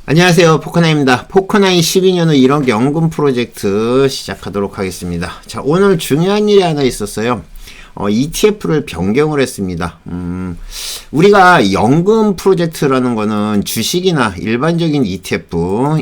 안녕하세요, 포커나입니다. 포커나인 12년 후 1억 연금 프로젝트 시작하도록 하겠습니다. 자, 오늘 중요한 일이 하나 있었어요. ETF를 변경을 했습니다. 우리가 연금 프로젝트라는 거는 주식이나 일반적인 ETF나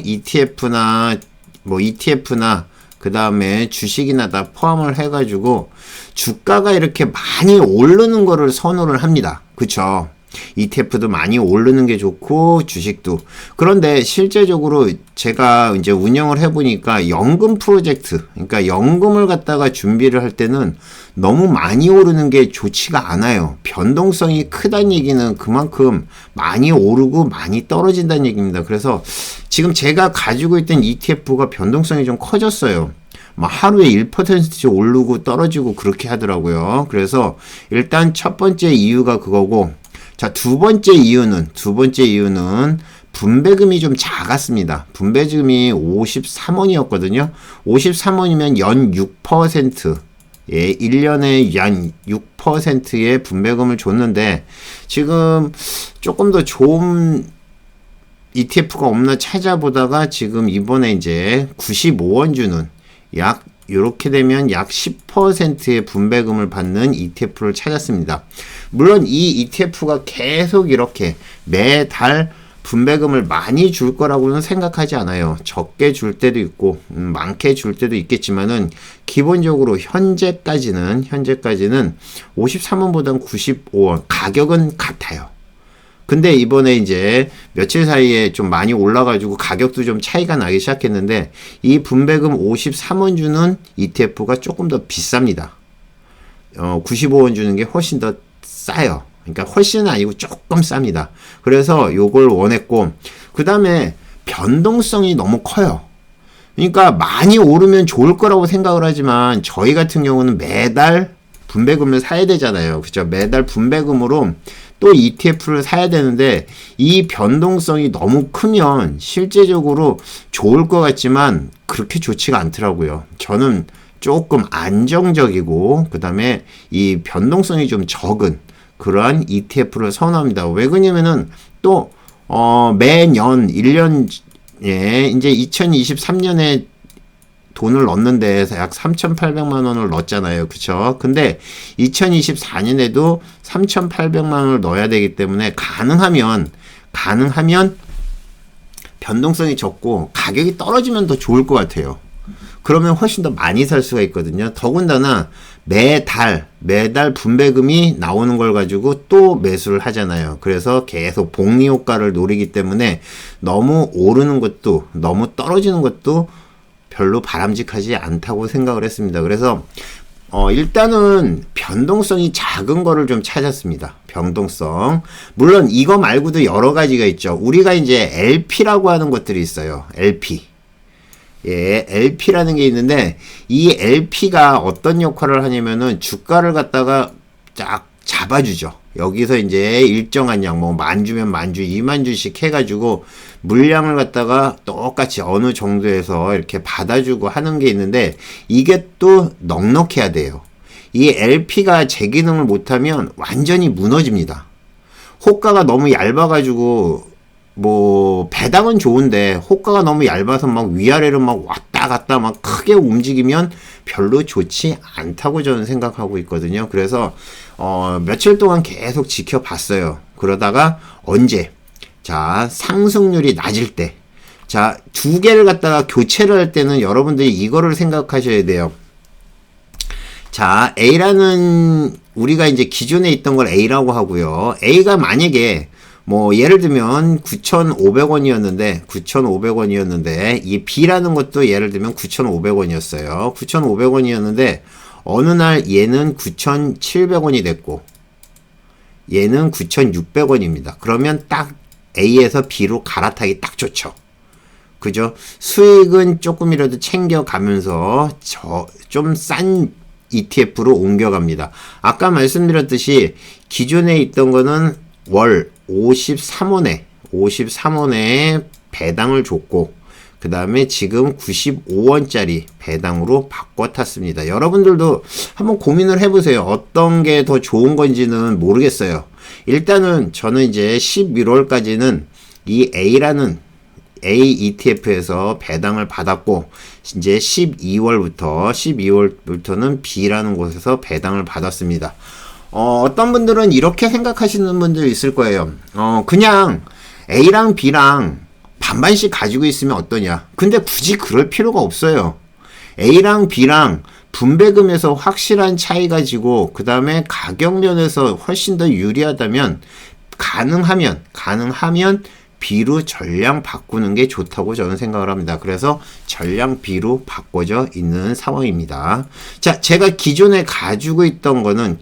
그 다음에 주식이나 다 포함을 해가지고 주가가 이렇게 많이 오르는 거를 선호를 합니다. 그쵸? ETF도 많이 오르는 게 좋고 주식도. 그런데 실제적으로 제가 이제 운영을 해보니까 연금 프로젝트, 그러니까 연금을 갖다가 준비를 할 때는 너무 많이 오르는 게 좋지가 않아요. 변동성이 크다는 얘기는 그만큼 많이 오르고 많이 떨어진다는 얘기입니다. 그래서 지금 제가 가지고 있던 ETF가 변동성이 좀 커졌어요. 하루에 1%씩 오르고 떨어지고 그렇게 하더라고요. 그래서 일단 첫 번째 이유가 그거고, 자, 두 번째 이유는 분배금이 좀 작았습니다. 분배금이 53원이었거든요. 53원이면 연 6%, 예, 1년에 연 6%의 분배금을 줬는데, 지금 조금 더 좋은 ETF가 없나 찾아보다가 지금 이번에 이제 95원 주는 요렇게 되면 약 10%의 분배금을 받는 ETF를 찾았습니다. 물론 이 ETF가 계속 이렇게 매달 분배금을 많이 줄 거라고는 생각하지 않아요. 적게 줄 때도 있고 많게 줄 때도 있겠지만은 기본적으로 현재까지는 53원보단 95원 가격은 같아요. 근데 이번에 이제 며칠 사이에 좀 많이 올라가지고 가격도 좀 차이가 나기 시작했는데, 이 분배금 53원 주는 ETF가 조금 더 비쌉니다. 95원 주는 게 훨씬 더 싸요. 그러니까 훨씬은 아니고 조금 쌉니다. 그래서 요걸 원했고, 그 다음에 변동성이 너무 커요. 그러니까 많이 오르면 좋을 거라고 생각을 하지만 저희 같은 경우는 매달 분배금을 사야 되잖아요. 그죠? 매달 분배금으로 또 ETF를 사야 되는데 이 변동성이 너무 크면 실제적으로 좋을 것 같지만 그렇게 좋지가 않더라고요. 저는 조금 안정적이고 그 다음에 이 변동성이 좀 적은 그러한 ETF를 선호합니다. 왜 그러냐면은 또 매년 1년 이제 2023년에 돈을 넣는데 약 3,800만 원을 넣었잖아요. 그쵸? 근데 2024년에도 3,800만 원을 넣어야 되기 때문에 가능하면 변동성이 적고 가격이 떨어지면 더 좋을 것 같아요. 그러면 훨씬 더 많이 살 수가 있거든요. 더군다나 매달 분배금이 나오는 걸 가지고 또 매수를 하잖아요. 그래서 계속 복리 효과를 노리기 때문에 너무 오르는 것도 너무 떨어지는 것도 별로 바람직하지 않다고 생각을 했습니다. 그래서 일단은 변동성이 작은 거를 좀 찾았습니다. 변동성. 물론 이거 말고도 여러 가지가 있죠. 우리가 이제 LP라고 하는 것들이 있어요. LP. 예, LP라는 게 있는데 이 LP가 어떤 역할을 하냐면은 주가를 갖다가 쫙 잡아주죠. 여기서 이제 일정한 양, 만 주면 만 주, 2만 주씩 해가지고 물량을 갖다가 똑같이 어느 정도에서 이렇게 받아주고 하는 게 있는데 이게 또 넉넉해야 돼요. 이 LP가 제 기능을 못하면 완전히 무너집니다. 호가가 너무 얇아가지고 배당은 좋은데 호가가 너무 얇아서 막 위아래로 막 왔다 갔다 막 크게 움직이면 별로 좋지 않다고 저는 생각하고 있거든요. 그래서 며칠 동안 계속 지켜봤어요. 그러다가 자, 상승률이 낮을 때, 자, 두 개를 갖다가 교체를 할 때는 여러분들이 이거를 생각하셔야 돼요. 자, A라는 우리가 이제 기존에 있던 걸 A라고 하고요. A가 만약에 예를 들면 9,500원이었는데 이 B라는 것도 예를 들면 9,500원이었어요. 9,500원이었는데 어느 날 얘는 9,700원이 됐고 얘는 9,600원입니다. 그러면 딱 A에서 B로 갈아타기 딱 좋죠. 그죠? 수익은 조금이라도 챙겨가면서 좀 싼 ETF로 옮겨갑니다. 아까 말씀드렸듯이 기존에 있던 거는 월 53원에 배당을 줬고 그 다음에 지금 95원짜리 배당으로 바꿔 탔습니다. 여러분들도 한번 고민을 해보세요. 어떤 게 더 좋은 건지는 모르겠어요. 일단은 저는 이제 11월까지는 이 A라는 A ETF에서 배당을 받았고 이제 12월부터는 B라는 곳에서 배당을 받았습니다. 어떤 분들은 이렇게 생각하시는 분들이 있을 거예요. 그냥 A랑 B랑 반반씩 가지고 있으면 어떠냐. 근데 굳이 그럴 필요가 없어요. A랑 B랑 분배금에서 확실한 차이가 지고 그 다음에 가격 면에서 훨씬 더 유리하다면 가능하면 B로 전량 바꾸는 게 좋다고 저는 생각을 합니다. 그래서 전량 B로 바꿔져 있는 상황입니다. 자, 제가 기존에 가지고 있던 거는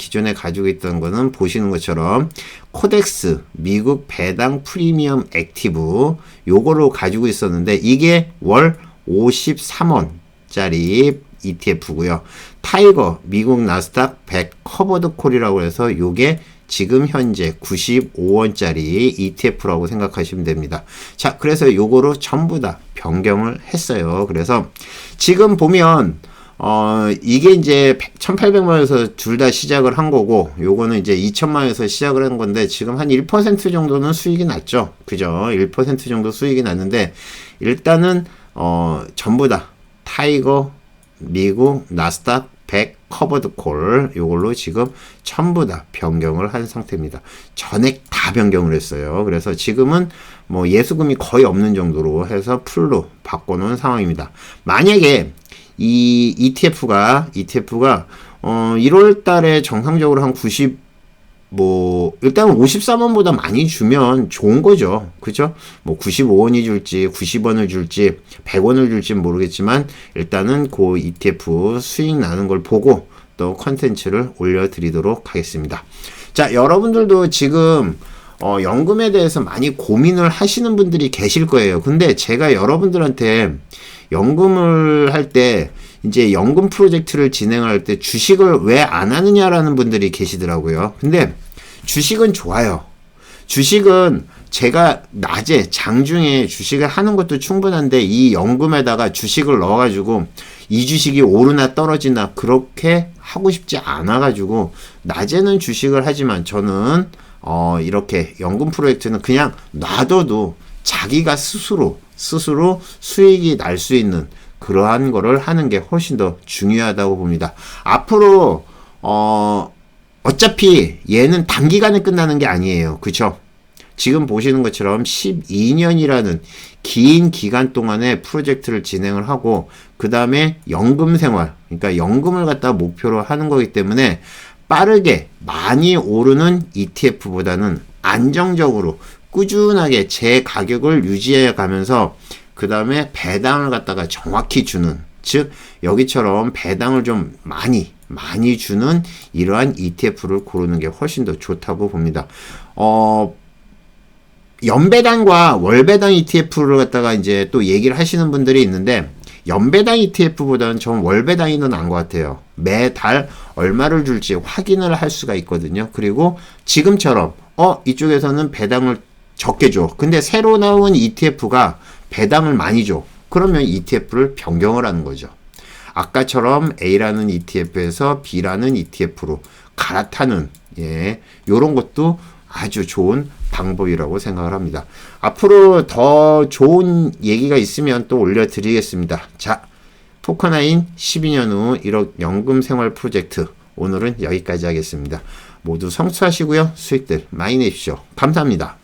보시는 것처럼 코덱스 미국 배당 프리미엄 액티브 요거로 가지고 있었는데 이게 월 53원짜리 ETF고요. 타이거 미국 나스닥 100 커버드 콜이라고 해서 요게 지금 현재 95원짜리 ETF라고 생각하시면 됩니다. 자, 그래서 요거로 전부 다 변경을 했어요. 그래서 지금 보면 이게 이제 1800만원에서 둘 다 시작을 한 거고 요거는 이제 2000만원에서 시작을 한 건데 지금 한 1% 정도는 수익이 났죠. 그죠? 1% 정도 수익이 났는데 일단은 전부 다 타이거 미국 나스닥 100 커버드 콜 요걸로 지금 전부 다 변경을 한 상태입니다. 전액 다 변경을 했어요. 그래서 지금은 뭐 예수금이 거의 없는 정도로 해서 풀로 바꿔놓은 상황입니다. 만약에 이 ETF가 1월 달에 정상적으로 한 일단 54원보다 많이 주면 좋은 거죠. 그죠? 뭐 95원이 줄지, 90원을 줄지, 100원을 줄지 모르겠지만, 일단은 그 ETF 수익 나는 걸 보고 또 컨텐츠를 올려드리도록 하겠습니다. 자, 여러분들도 지금, 연금에 대해서 많이 고민을 하시는 분들이 계실 거예요. 근데 제가 여러분들한테 연금을 할 때, 이제 연금 프로젝트를 진행할 때 주식을 왜 안 하느냐라는 분들이 계시더라고요. 근데 주식은 좋아요. 주식은 제가 낮에 장중에 주식을 하는 것도 충분한데 이 연금에다가 주식을 넣어가지고 이 주식이 오르나 떨어지나 그렇게 하고 싶지 않아가지고 낮에는 주식을 하지만 저는 이렇게 연금 프로젝트는 그냥 놔둬도 자기가 스스로 수익이 날 수 있는 그러한 거를 하는 게 훨씬 더 중요하다고 봅니다. 앞으로 어차피 얘는 단기간에 끝나는 게 아니에요. 그쵸? 지금 보시는 것처럼 12년이라는 긴 기간 동안에 프로젝트를 진행을 하고 그 다음에 연금 생활, 그러니까 연금을 갖다 목표로 하는 거기 때문에 빠르게 많이 오르는 ETF보다는 안정적으로 꾸준하게 제 가격을 유지해 가면서 그 다음에 배당을 갖다가 정확히 주는, 즉 여기처럼 배당을 좀 많이 주는 이러한 ETF를 고르는 게 훨씬 더 좋다고 봅니다. 연배당과 월배당 ETF를 갖다가 이제 또 얘기를 하시는 분들이 있는데 연배당 ETF보다는 전 월배당이 더 나은 것 같아요. 매달 얼마를 줄지 확인을 할 수가 있거든요. 그리고 지금처럼 이쪽에서는 배당을 적게 줘. 근데 새로 나온 ETF가 배당을 많이 줘. 그러면 ETF를 변경을 하는 거죠. 아까처럼 A라는 ETF에서 B라는 ETF로 갈아타는, 요런 것도 아주 좋은 방법이라고 생각을 합니다. 앞으로 더 좋은 얘기가 있으면 또 올려드리겠습니다. 자, 토커나인 12년 후 1억 연금 생활 프로젝트. 오늘은 여기까지 하겠습니다. 모두 성수하시고요. 수익들 많이 내십시오. 감사합니다.